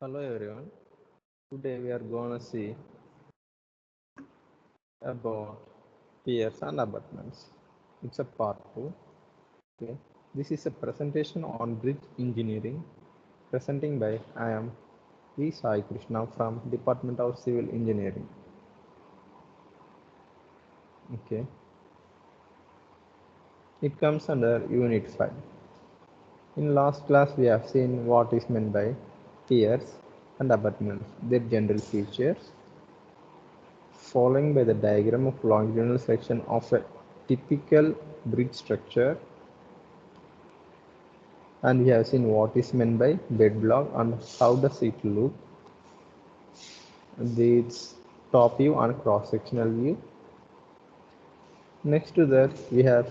Hello everyone. Today we are going to see about piers and abutments. It's a part 2. Okay. This is a presentation on bridge engineering presenting by I am V. Sai Krishna from Department of Civil Engineering. Okay. It comes under Unit 5. In last class we have seen what is meant by piers and abutments, their general features, following by the diagram of longitudinal section of a typical bridge structure, and we have seen what is meant by bed block and how does it look, its top view and cross sectional view. Next to that we have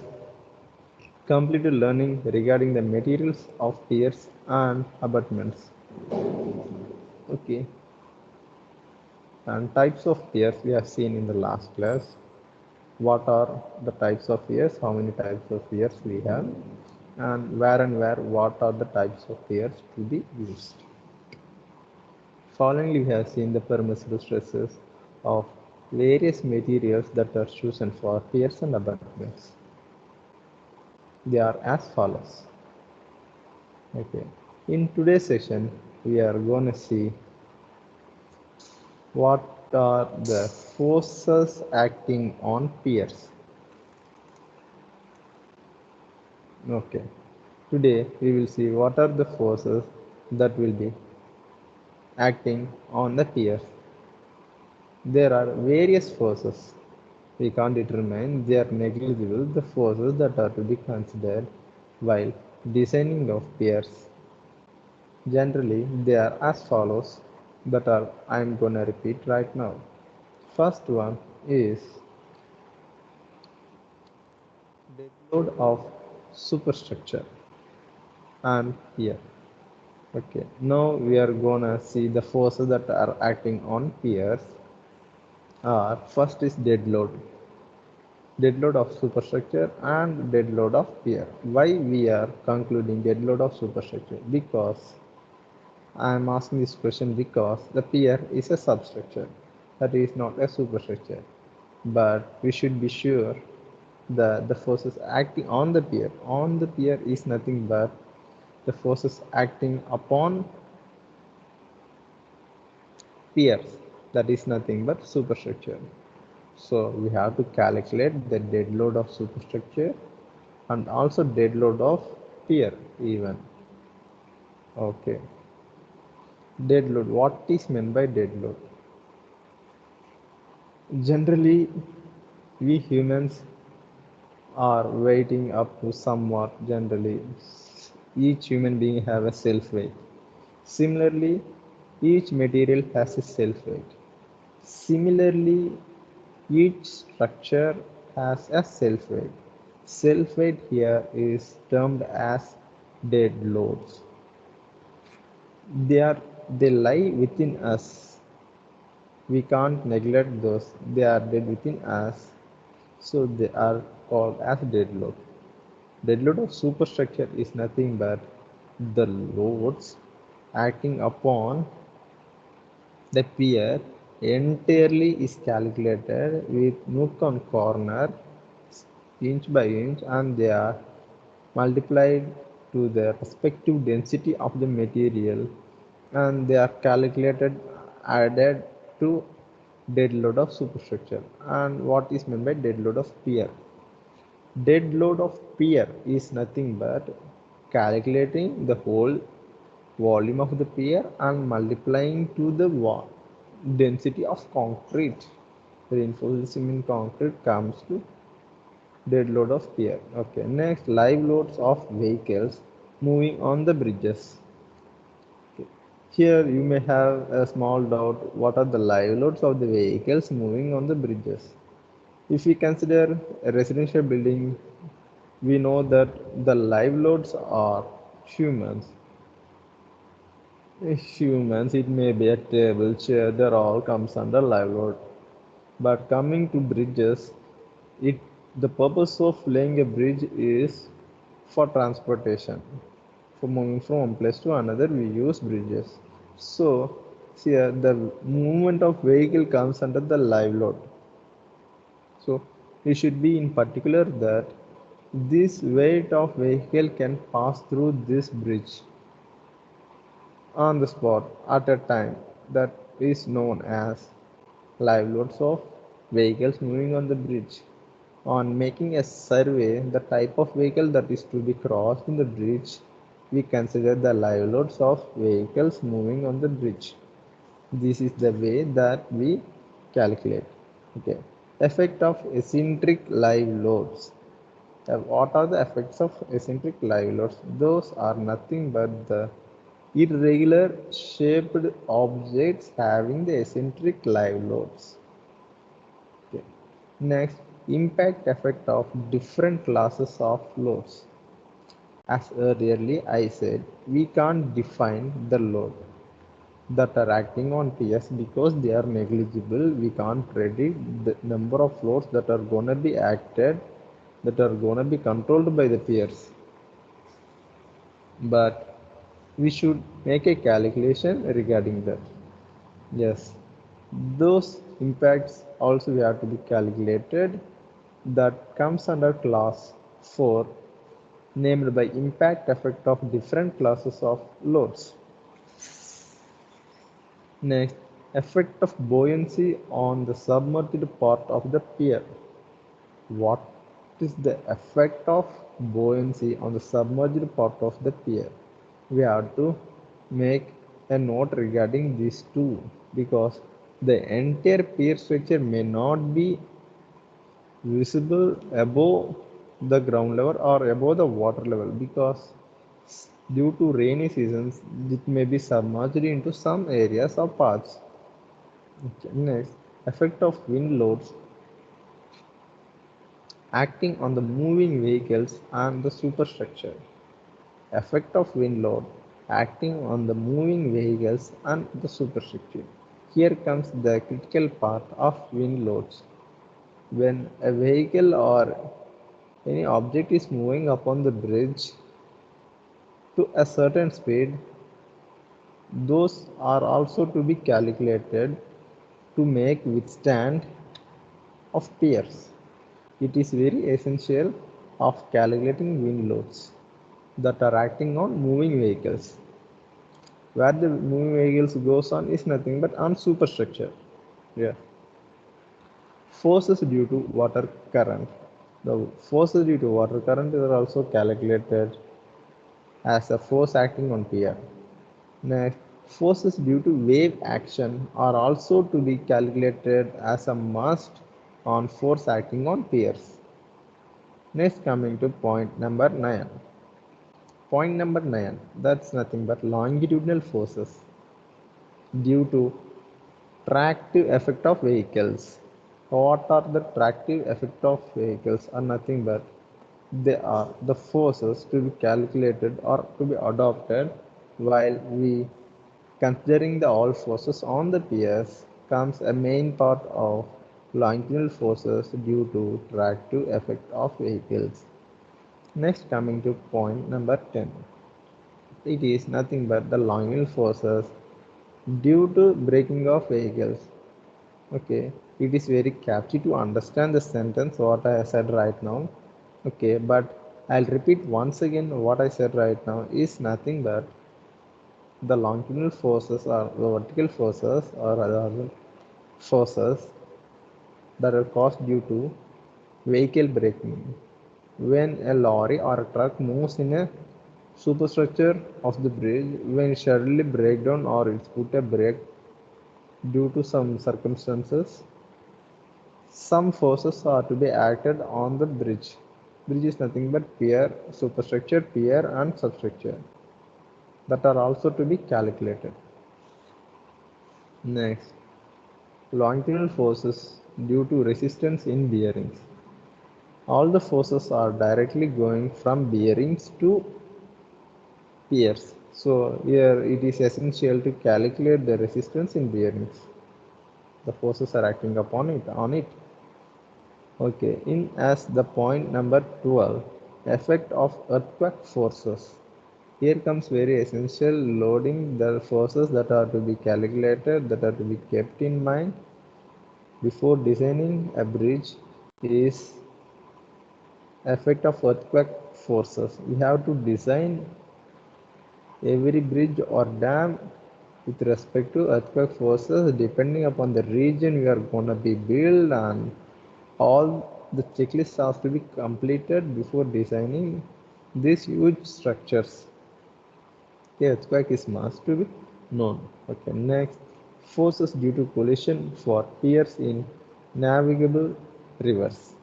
completed learning regarding the materials of piers and abutments. Okay, and types of piers we have seen in the last class. What are the types of piers, how many types of piers we have, and where what are the types of piers to be used. Following we have seen the permissible stresses of various materials that are chosen for piers and abutments. They are as follows. Okay. In today's session, we are going to see what are the forces acting on piers. Okay. Today we will see what are the forces that will be acting on the piers. There are various forces. We can't determine they are negligible the forces that are to be considered while designing of piers. Generally, they are as follows that are I am going to repeat right now. First one is dead load of superstructure and pier. Okay, now we are gonna see the forces that are acting on piers. First is dead load of superstructure and dead load of pier. Why we are concluding dead load of superstructure? Because I am asking this question because the pier is a substructure, that is not a superstructure. But we should be sure that the forces acting on the pier is nothing but the forces acting upon piers, that is nothing but superstructure. So we have to calculate the dead load of superstructure and also dead load of pier even. Okay. Dead load. What is meant by dead load? Generally, we humans are weighting up to somewhat generally. Each human being have a self weight. Similarly, each material has a self weight. Similarly, each structure has a self weight. Self weight here is termed as dead loads. They lie within us. We can't neglect those. They are dead within us, so they are called as dead load. Dead load of superstructure is nothing but the loads acting upon the pier entirely is calculated with nook and corner, inch by inch, and they are multiplied to the respective density of the material, and they are calculated added to dead load of superstructure. And what is meant by dead load of pier? Dead load of pier is nothing but calculating the whole volume of the pier and multiplying to the density of concrete. Reinforced cement concrete comes to dead load of pier. Okay, next, live loads of vehicles moving on the bridges. Okay. Here you may have a small doubt, what are the live loads of the vehicles moving on the bridges? If we consider a residential building, we know that the live loads are humans. Humans, it may be a table, chair, that all comes under live load. But coming to bridges, the purpose of laying a bridge is for transportation. For moving from one place to another, we use bridges. So here the movement of vehicle comes under the live load. So it should be in particular that this weight of vehicle can pass through this bridge on the spot at a time that is known as live loads of vehicles moving on the bridge. On making a survey, the type of vehicle that is to be crossed in the bridge, we consider the live loads of vehicles moving on the bridge. This is the way that we calculate. Okay. Effect of eccentric live loads. What are the effects of eccentric live loads? Those are nothing but the irregular shaped objects having the eccentric live loads. Okay. Next, impact effect of different classes of loads. As earlier I said, we can't define the load that are acting on Piers because they are negligible. We can't predict the number of loads that are gonna be acted, that are gonna be controlled by the Piers. But we should make a calculation regarding that. Yes, those impacts also we have to be calculated. That comes under class 4, named by impact effect of different classes of loads. Next, effect of buoyancy on the submerged part of the pier. What is the effect of buoyancy on the submerged part of the pier? We have to make a note regarding these two because the entire pier structure may not be visible above the ground level or above the water level because due to rainy seasons it may be submerged into some areas or parts. Okay, next, effect of wind loads acting on the moving vehicles and the superstructure. Effect of wind load acting on the moving vehicles and the superstructure. Here comes the critical part of wind loads. When a vehicle or any object is moving upon the bridge to a certain speed, those are also to be calculated to make withstand of piers. It is very essential of calculating wind loads that are acting on moving vehicles. Where the moving vehicles goes on is nothing but on superstructure. Yeah. Forces due to water current. The forces due to water current are also calculated as a force acting on pier. Next, forces due to wave action are also to be calculated as a must on force acting on piers. Next, coming to point number 9. Point number 9, that's nothing but longitudinal forces due to tractive effect of vehicles. What are the tractive effect of vehicles are nothing but they are the forces to be calculated or to be adopted while we considering the all forces on the piers comes a main part of longitudinal forces due to tractive effect of vehicles. Next, coming to point number 10. It is nothing but the longitudinal forces due to braking of vehicles. Okay, it is very catchy to understand the sentence what I said right now. Okay, but I'll repeat once again what I said right now is nothing but the longitudinal forces or the vertical forces or other forces that are caused due to vehicle braking. When a lorry or a truck moves in a superstructure of the bridge, when it suddenly breaks down or it's put a brake due to some circumstances, some forces are to be acted on the bridge. Bridge is nothing but pier, superstructure, pier and substructure that are also to be calculated. Next, longitudinal forces due to resistance in bearings. All the forces are directly going from bearings to piers. So here it is essential to calculate the resistance in bearings. The forces are acting upon it on it. Okay, in as the point number 12, effect of earthquake forces. Here comes very essential loading, the forces that are to be calculated, that are to be kept in mind before designing a bridge is effect of earthquake forces. We have to design every bridge or dam with respect to earthquake forces depending upon the region we are going to be built, and all the checklists have to be completed before designing these huge structures. Okay, earthquake is must to be known. Okay, next, forces due to collision for piers in navigable rivers.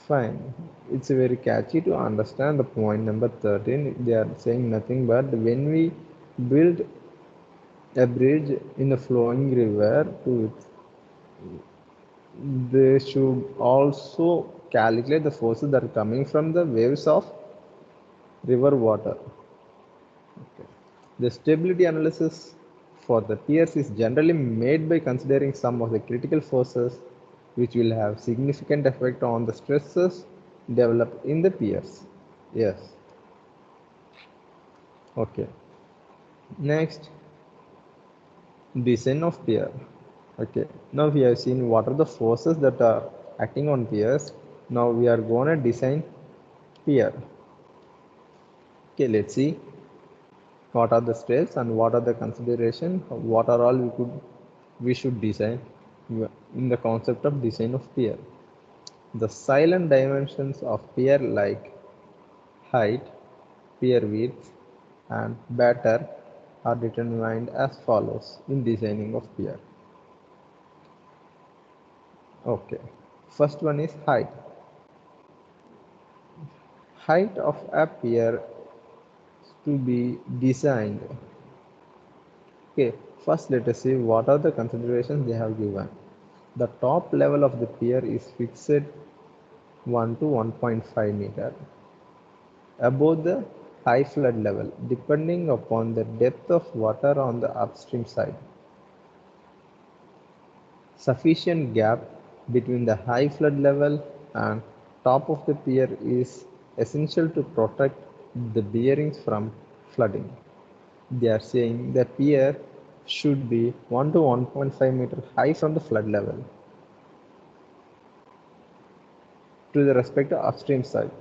Fine. It's very catchy to understand the point number 13. They are saying nothing but when we build a bridge in a flowing river to it, they should also calculate the forces that are coming from the waves of river water. Okay. The stability analysis for the piers is generally made by considering some of the critical forces which will have significant effect on the stresses developed in the piers. Yes. Okay. Next, design of pier. Okay. Now we have seen what are the forces that are acting on piers. Now we are going to design pier. Okay, let's see what are the steps and what are the consideration, what are all we should design in the concept of design of pier. The silent dimensions of pier like height, pier width, and batter are determined as follows in designing of pier. Okay, first one is height. Height of a pier to be designed. Okay, first let us see what are the considerations they have given. The top level of the pier is fixed 1 to 1.5 meter above the high flood level, depending upon the depth of water on the upstream side. Sufficient gap between the high flood level and top of the pier is essential to protect the bearings from flooding. They are saying the pier should be 1 to 1.5 meter high from the flood level to the respective upstream side.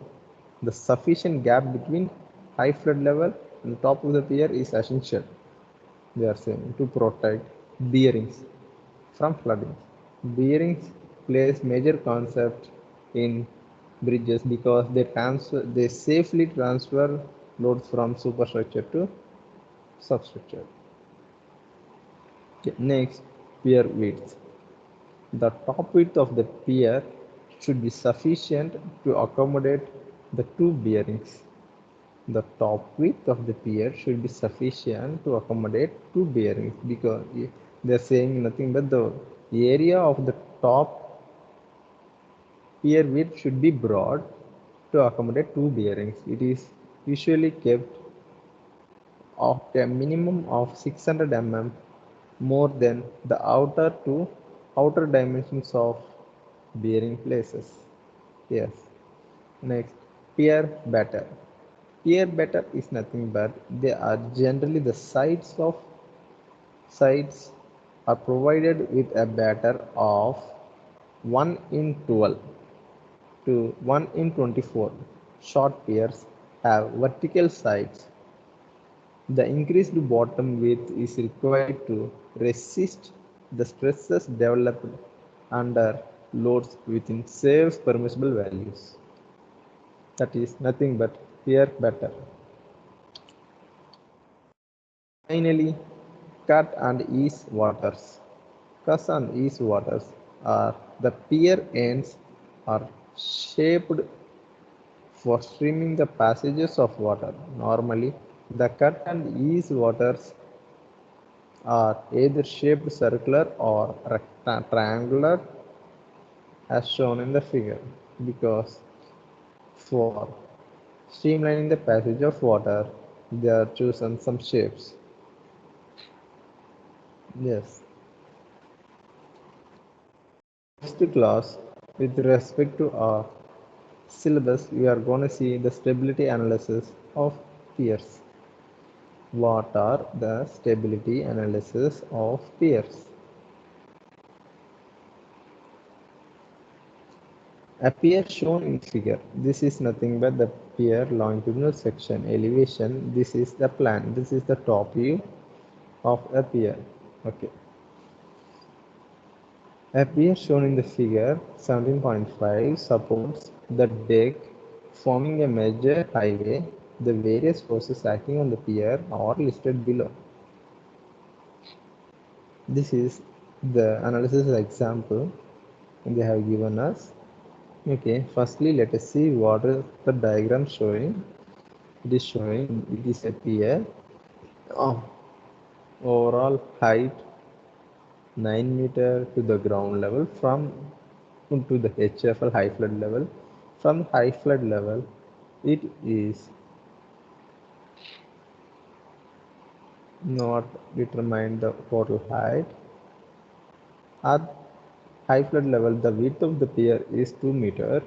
The sufficient gap between high flood level and the top of the pier is essential, they are saying, to protect bearings from flooding. Bearings plays major concept in bridges because they safely transfer loads from superstructure to substructure. Okay, next, pier width. The top width of the pier should be sufficient to accommodate the two bearings. The top width of the pier should be sufficient to accommodate two bearings because they are saying nothing but the area of the top pier width should be broad to accommodate two bearings. It is usually kept of a minimum of 600 mm more than the outer dimensions of bearing places. Yes. Next, pier batter. Pier batter is nothing but they are generally the sides are provided with a batter of 1 in 12 to 1 in 24. Short piers have vertical sides. The increased bottom width is required to resist the stresses developed under loads within safe permissible values. That is nothing but pier batter. Finally, cut and ease waters. Cut and ease waters are the pier ends are shaped for streaming the passages of water. Normally, the cut and ease waters are either shaped circular or triangular as shown in the figure because for streamlining the passage of water, they are chosen some shapes. Yes. Next class with respect to our syllabus, we are going to see the stability analysis of piers. What are the stability analysis of piers? A pier shown in figure. This is nothing but the pier longitudinal section elevation. This is the plan. This is the top view of a pier. Okay. A pier shown in the figure 17.5 supports the deck forming a major highway. The various forces acting on the pier are listed below. This is the analysis example they have given us. Okay, firstly let us see what is the diagram showing. It is showing it is a pier of overall height 9 meter to the ground level from to the HFL high flood level. From high flood level, it is not determined the total height. At high flood level, the width of the pier is 2 meter.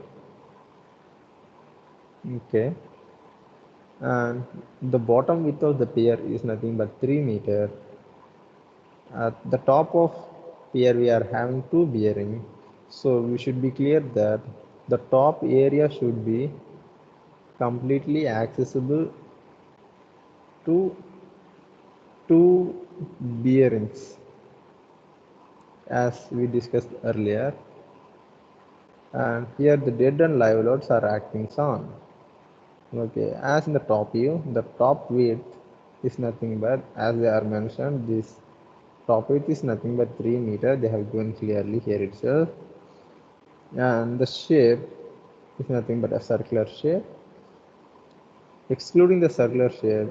Okay, and the bottom width of the pier is nothing but 3 meter. At the top of pier, we are having two bearing, so we should be clear that the top area should be completely accessible to two bearings as we discussed earlier, and here the dead and live loads are acting on. Okay, as in the top view, the top width is nothing but, as they are mentioned, this top width is nothing but 3 meter. They have given clearly here itself, and the shape is nothing but a circular shape. Excluding the circular shape,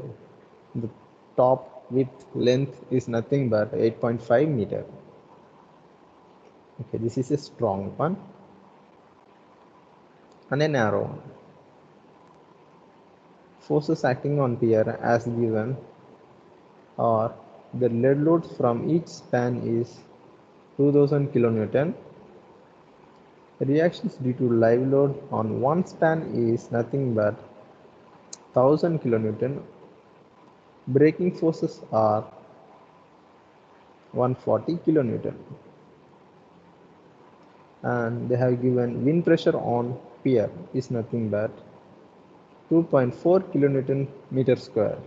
the top width length is nothing but 8.5 meter. Okay, this is a strong one and a narrow one. Forces acting on pier as given are the lead loads from each span is 2000 kilonewton. Reactions due to live load on one span is nothing but 1000 kilonewton. Braking forces are 140 kilonewton. And they have given wind pressure on pier is nothing but 2.4 kilonewton meter square.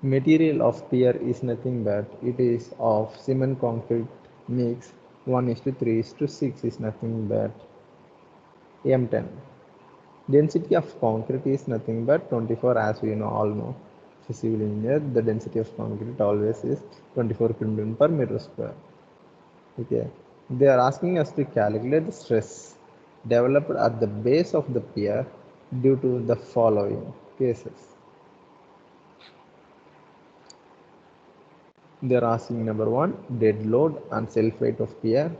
Material of pier is nothing but it is of cement concrete mix 1:3:6 is nothing but M10. Density of concrete is nothing but 24, as we know all know. For civil engineer, the density of concrete always is 24 kilonewton per meter square. Okay, they are asking us to calculate the stress developed at the base of the pier due to the following cases. They are asking number 1, dead load and self weight of pier.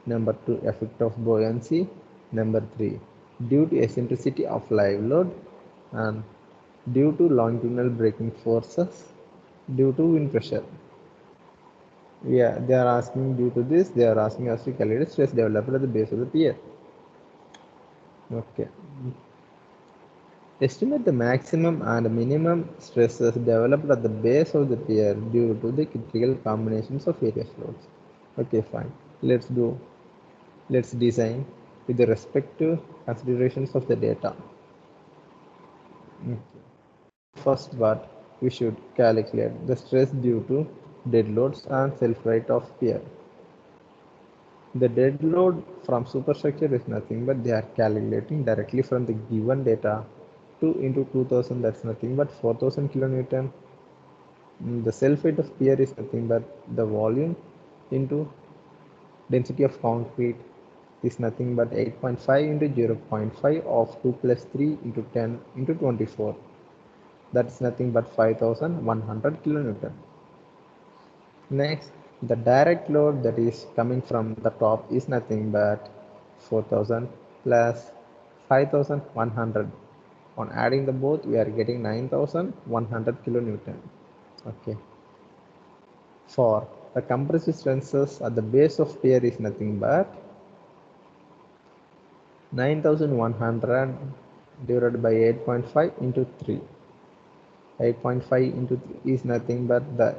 Number 2, effect of buoyancy. Number 3, due to eccentricity of live load, and due to longitudinal braking forces, due to wind pressure. Yeah, they are asking due to this, they are asking us to calculate stress developed at the base of the pier. Okay. Estimate the maximum and minimum stresses developed at the base of the pier due to the critical combinations of various loads. Okay, fine. Let's design with the respective considerations of the data. Okay. First part, we should calculate the stress due to dead loads and self-weight of pier. The dead load from superstructure is nothing but they are calculating directly from the given data. 2 into 2000, that's nothing but 4000 kilonewton. The self weight of pier is nothing but the volume into density of concrete is nothing but 8.5 into 0.5 of 2 plus 3 into 10 into 24. That's nothing but 5100 kilonewton. Next, the direct load that is coming from the top is nothing but 4000 plus 5100. On adding the both, we are getting 9100 kilonewton. Okay. For the compressive stresses at the base of pier is nothing but 9,100 divided by 8.5 into 3. 8.5 into 3 is nothing but the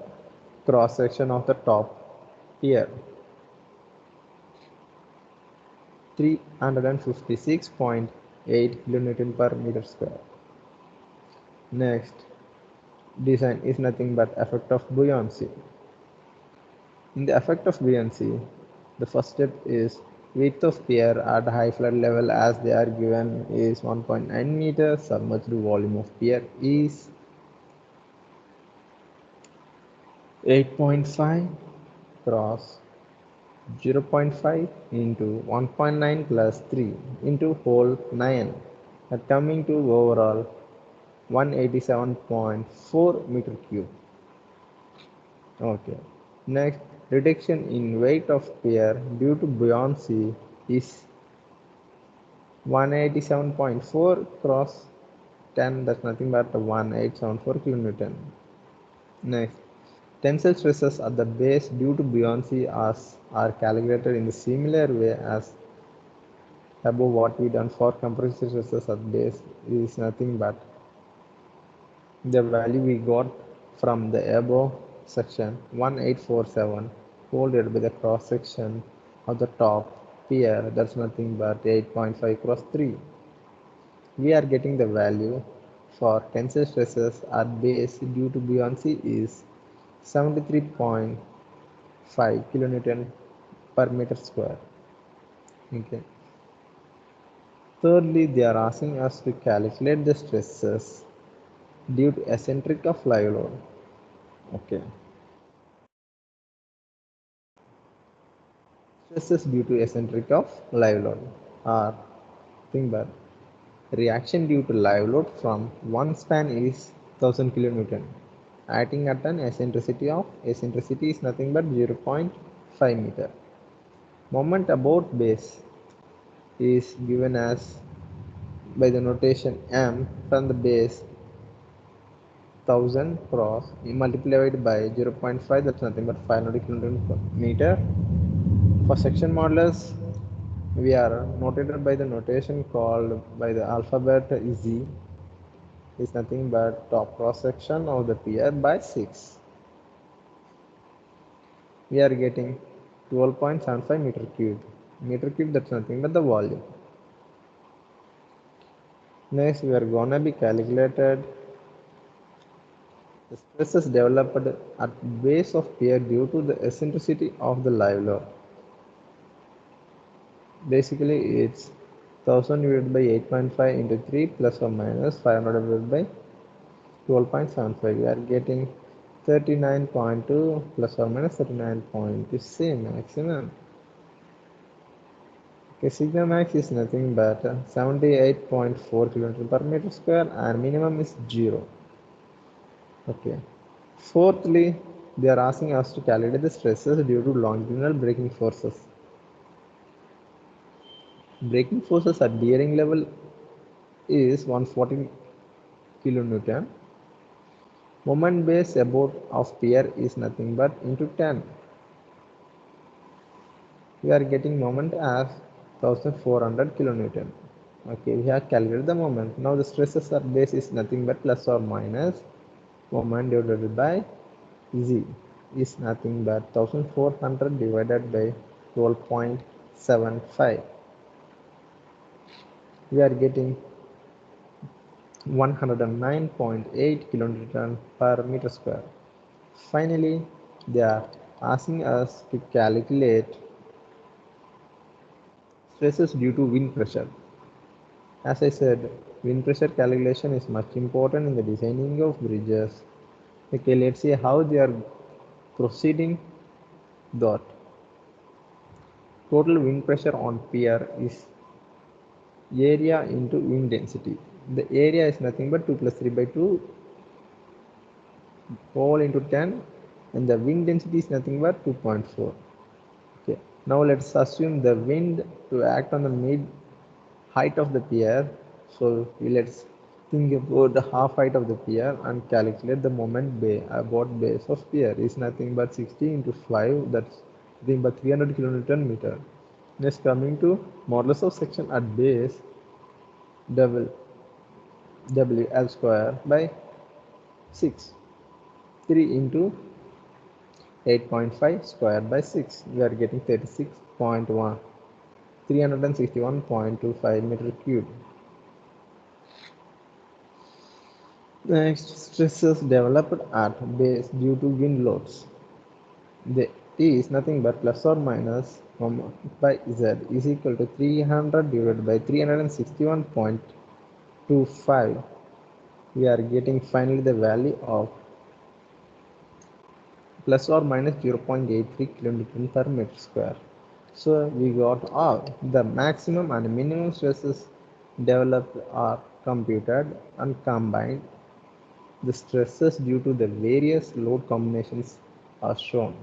cross section of the top pier. 356.8 kilonewton per meter square. Next, design is nothing but effect of buoyancy. In the effect of buoyancy, the first step is width of pier at high flood level as they are given is 1.9 meters. Submerged volume of pier is 8.5 cross 0.5 into 1.9 plus 3 into whole 9, coming to overall 187.4 meter cube. Okay. Next, reduction in weight of pier due to buoyancy is 187.4 cross 10, that's nothing but 1874 kilonewton. Next, tensile stresses at the base due to buoyancy are calculated in the similar way as above. What we done for compressive stresses at base is nothing but the value we got from the above section 1847 folded by the cross section of the top pier, that's nothing but 8.5 cross 3. We are getting the value for tensile stresses at base due to buoyancy is 73.5 kilonewton per meter square. Okay. Thirdly, they are asking us to calculate the stresses due to eccentric of live load. Okay. Stresses due to eccentric of live load are nothing but reaction due to live load from one span is 1000 kilonewton, acting at an eccentricity is nothing but 0.5 meter. Moment about base is given as by the notation m from the base 1000 cross multiplied by 0.5, that's nothing but 500 kilonewton per meter. For section modulus, we are notated by the notation called by the alphabet Z is nothing but top cross section of the pier by 6. We are getting 12.75 meter cube. Meter cube, that's nothing but the volume. Next, we are gonna be calculated the stresses developed at base of pier due to the eccentricity of the live load. Basically, it's 1000 divided by 8.5 into 3 plus or minus 500 divided by 12.75. We are getting 39.2 plus or minus 39.2, same maximum. Okay, sigma max is nothing but 78.4 km per meter square and minimum is 0. Okay. Fourthly, they are asking us to calculate the stresses due to longitudinal braking forces. Braking forces at bearing level is 140 kilonewton. Moment base about of pier is nothing but into 10. We are getting moment as 1400 kilonewton. Okay, we have calculated the moment. Now the stresses at base is nothing but plus or minus moment divided by Z is nothing but 1400 divided by 12.75. We are getting 109.8 kilonewton per meter square. Finally, they are asking us to calculate stresses due to wind pressure. As I said, wind pressure calculation is much important in the designing of bridges. Okay, let's see how they are proceeding. That total wind pressure on pier is area into wind density. The area is nothing but 2 plus 3 by 2 whole into 10, and the wind density is nothing but 2.4. Okay, now let's assume the wind to act on the mid height of the pier. So let's think about the half height of the pier and calculate the moment about base of pier is nothing but 60 into 5, that's nothing but 300 kilonewton meter. Next, coming to modulus of section at base, double WL square by 6. 3 into 8.5 square by 6. We are getting 36.1. 361.25 meter cube. Next, stresses developed at base due to wind loads. The T is nothing but plus or minus by Z is equal to 300 divided by 361.25. We are getting finally the value of plus or minus 0.83 kN per meter square. So we got all the maximum and minimum stresses developed are computed and combined. The stresses due to the various load combinations are shown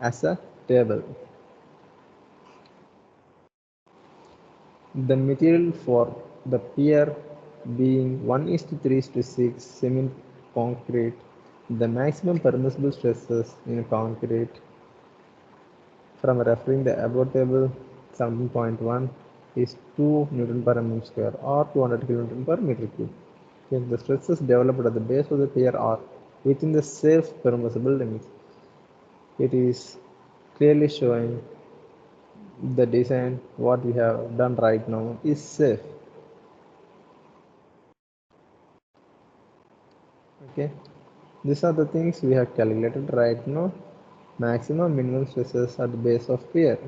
as a table. The material for the pier being 1:3:6 cement concrete, the maximum permissible stresses in concrete from referring the above table 17.1 is 2 Newton per mm square or 200 kN per meter cube. If the stresses developed at the base of the pier are within the safe permissible limits, it is clearly showing the design what we have done right now is safe. Okay, these are the things we have calculated right now. Maximum minimum stresses at the base of pier.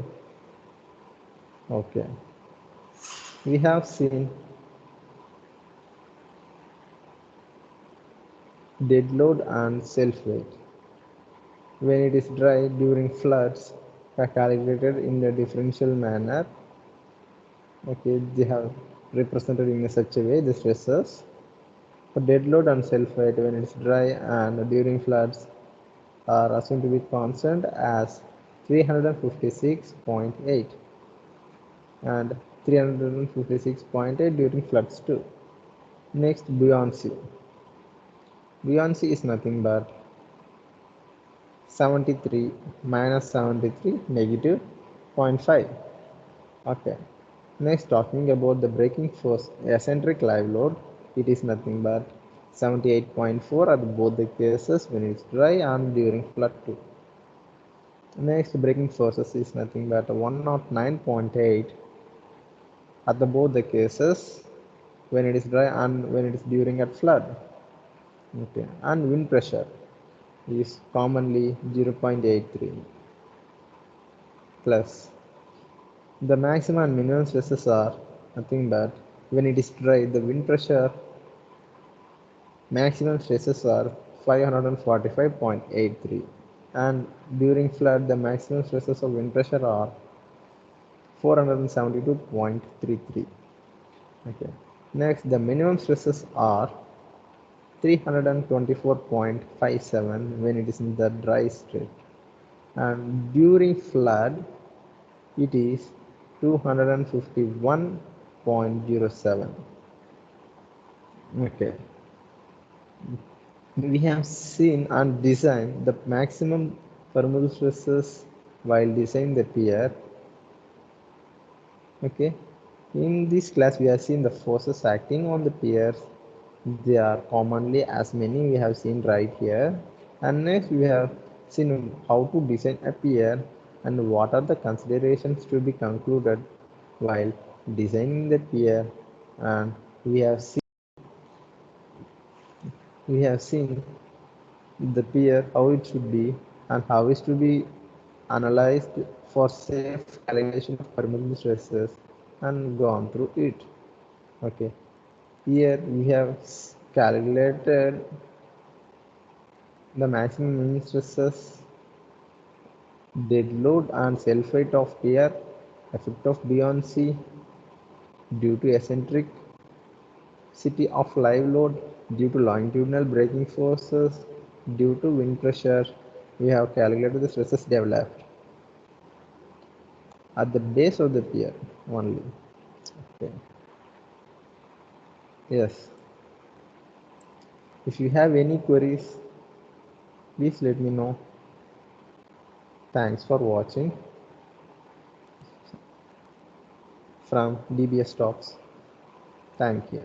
Okay, we have seen dead load and self weight. When it is dry during floods are calibrated in a differential manner. Okay, they have represented in such a way the stresses for dead load and self weight when it's dry and during floods are assumed to be constant as 356.8 and 356.8 during floods too. Next, buoyancy. Buoyancy is nothing but 73 minus 73 negative 0.5. Okay. Next, talking about the braking force eccentric live load, it is nothing but 78.4 at both the cases when it's dry and during flood too. Next, braking forces is nothing but 109.8 at both the cases when it is dry and when it is during at flood. Okay, and wind pressure is commonly 0.83 plus. The maximum and minimum stresses are nothing but when it is dry, the wind pressure maximum stresses are 545.83 and during flood the maximum stresses of wind pressure are 472.33. Okay. Next, the minimum stresses are 324.57 when it is in the dry state, and during flood it is 251.07. Okay, we have seen and designed the maximum permeable stresses while designing the pier. Okay, in this class we have seen the forces acting on the piers. They are commonly as many we have seen right here, and next we have seen how to design a pier and what are the considerations to be concluded while designing the pier, and we have seen the pier how it should be and how it should be analyzed for safe calculation of permeable stresses and gone through it. Okay, here we have calculated the maximum minimum stresses, dead load and self weight of pier, effect of buoyancy due to eccentricity of live load, due to longitudinal braking forces, due to wind pressure. We have calculated the stresses developed at the base of the pier only. Okay. Yes. If you have any queries, please let me know. Thanks for watching. from DBS Talks. Thank you.